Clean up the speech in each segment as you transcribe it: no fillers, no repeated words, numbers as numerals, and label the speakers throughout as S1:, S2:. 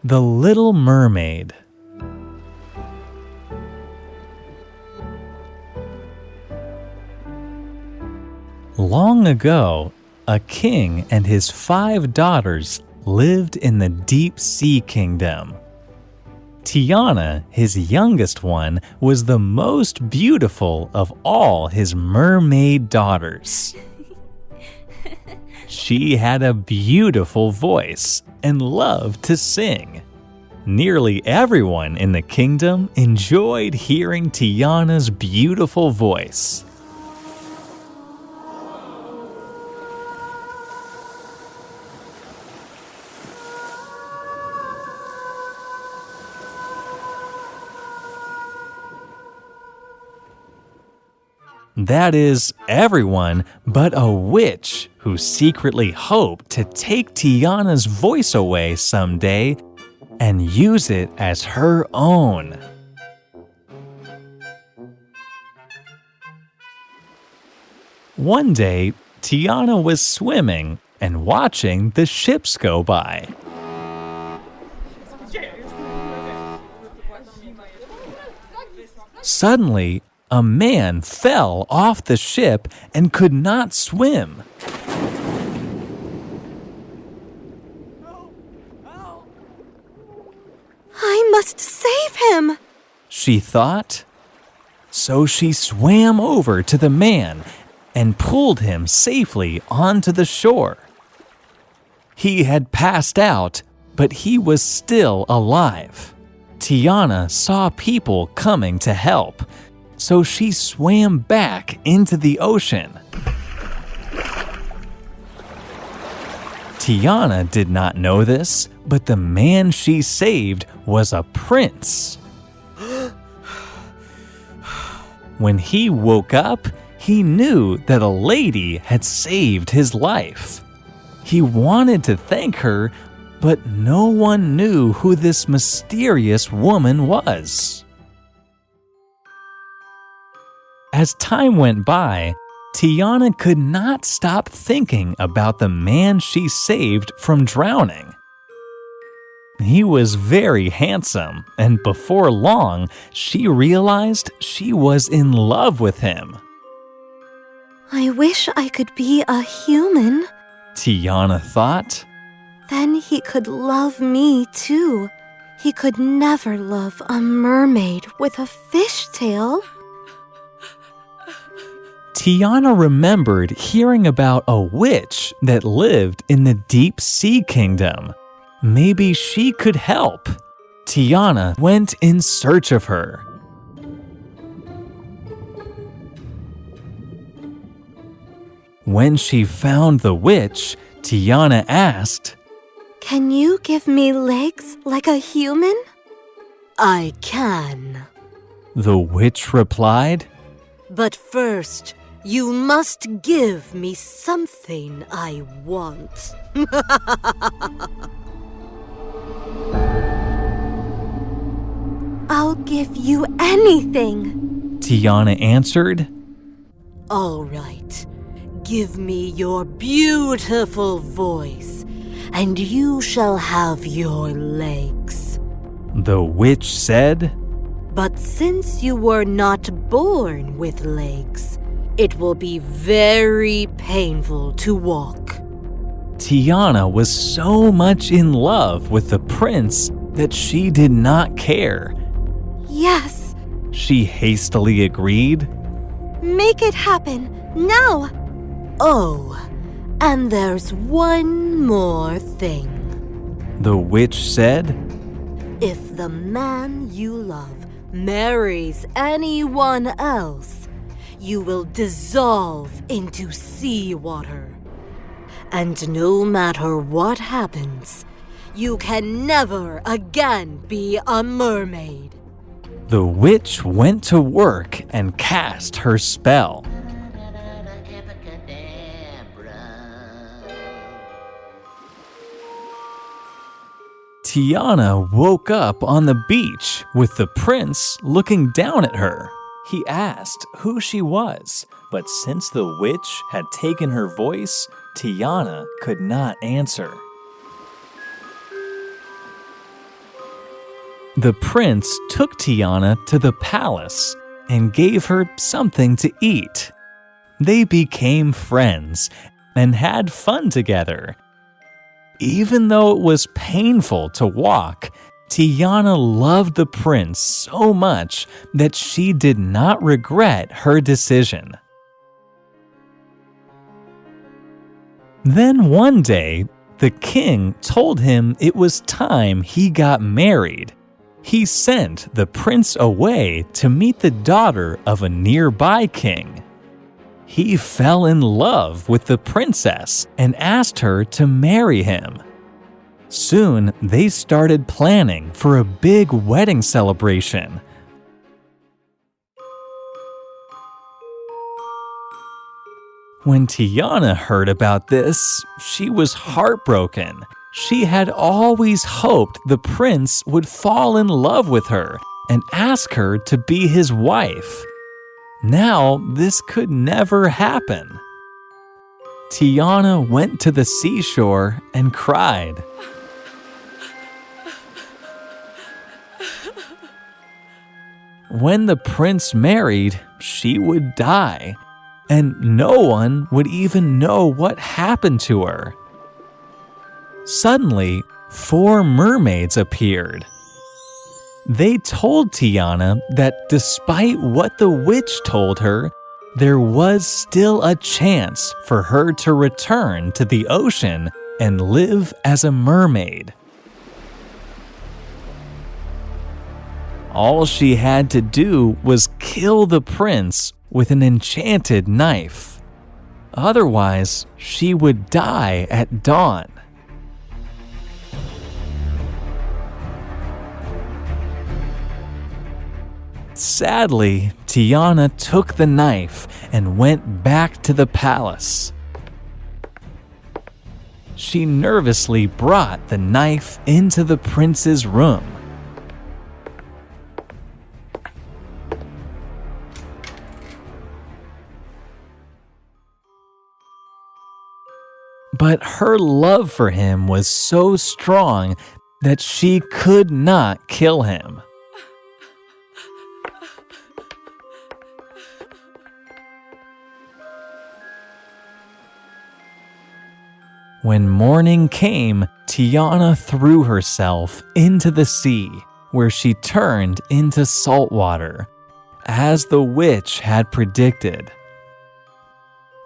S1: The Little Mermaid. Long ago, a king and his 5 daughters lived in the deep sea kingdom. Tiana, his youngest one, was the most beautiful of all his mermaid daughters. She had a beautiful voice and loved to sing. Nearly everyone in the kingdom enjoyed hearing Tiana's beautiful voice. That is, everyone but a witch who secretly hoped to take Tiana's voice away someday and use it as her own. One day, Tiana was swimming and watching the ships go by. Suddenly, a man fell off the ship and could not swim.
S2: I must save him,
S1: she thought. So she swam over to the man and pulled him safely onto the shore. He had passed out, but he was still alive. Tiana saw people coming to help, so she swam back into the ocean. Tiana did not know this, but the man she saved was a prince. When he woke up, he knew that a lady had saved his life. He wanted to thank her, but no one knew who this mysterious woman was. As time went by, Tiana could not stop thinking about the man she saved from drowning. He was very handsome, and before long, she realized she was in love with him.
S2: I wish I could be a human.
S1: Tiana thought.
S2: Then he could love me too. He could never love a mermaid with a fishtail.
S1: Tiana remembered hearing about a witch that lived in the deep sea kingdom. Maybe she could help. Tiana went in search of her. When she found the witch, Tiana asked,
S2: Can you give me legs like a human?
S3: I can.
S1: The witch replied.
S3: But first, you must give me something I want.
S2: I'll give you anything,
S1: Tiana answered.
S3: All right. Give me your beautiful voice, and you shall have your legs.
S1: The witch said.
S3: But since you were not born with legs, it will be very painful to walk.
S1: Tiana was so much in love with the prince that she did not care.
S2: Yes.
S1: She hastily agreed.
S2: Make it happen, now.
S3: Oh, and there's one more thing.
S1: The witch said.
S3: If the man you love marries anyone else, you will dissolve into seawater. And no matter what happens, you can never again be a mermaid.
S1: The witch went to work and cast her spell. Tiana woke up on the beach with the prince looking down at her. He asked who she was, but since the witch had taken her voice, Tiana could not answer. The prince took Tiana to the palace and gave her something to eat. They became friends and had fun together. Even though it was painful to walk, Tiana loved the prince so much that she did not regret her decision. Then one day, the king told him it was time he got married. He sent the prince away to meet the daughter of a nearby king. He fell in love with the princess and asked her to marry him. Soon, they started planning for a big wedding celebration. When Tiana heard about this, she was heartbroken. She had always hoped the prince would fall in love with her and ask her to be his wife. Now, this could never happen. Tiana went to the seashore and cried. When the prince married, she would die, and no one would even know what happened to her. Suddenly, 4 mermaids appeared. They told Tiana that despite what the witch told her, there was still a chance for her to return to the ocean and live as a mermaid. All she had to do was kill the prince with an enchanted knife. Otherwise, she would die at dawn. Sadly, Tiana took the knife and went back to the palace. She nervously brought the knife into the prince's room. But her love for him was so strong that she could not kill him. When morning came, Tiana threw herself into the sea, where she turned into salt water, as the witch had predicted.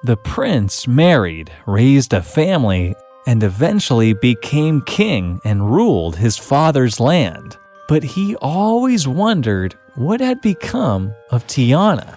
S1: The prince married, raised a family, and eventually became king and ruled his father's land. But he always wondered what had become of Tiana.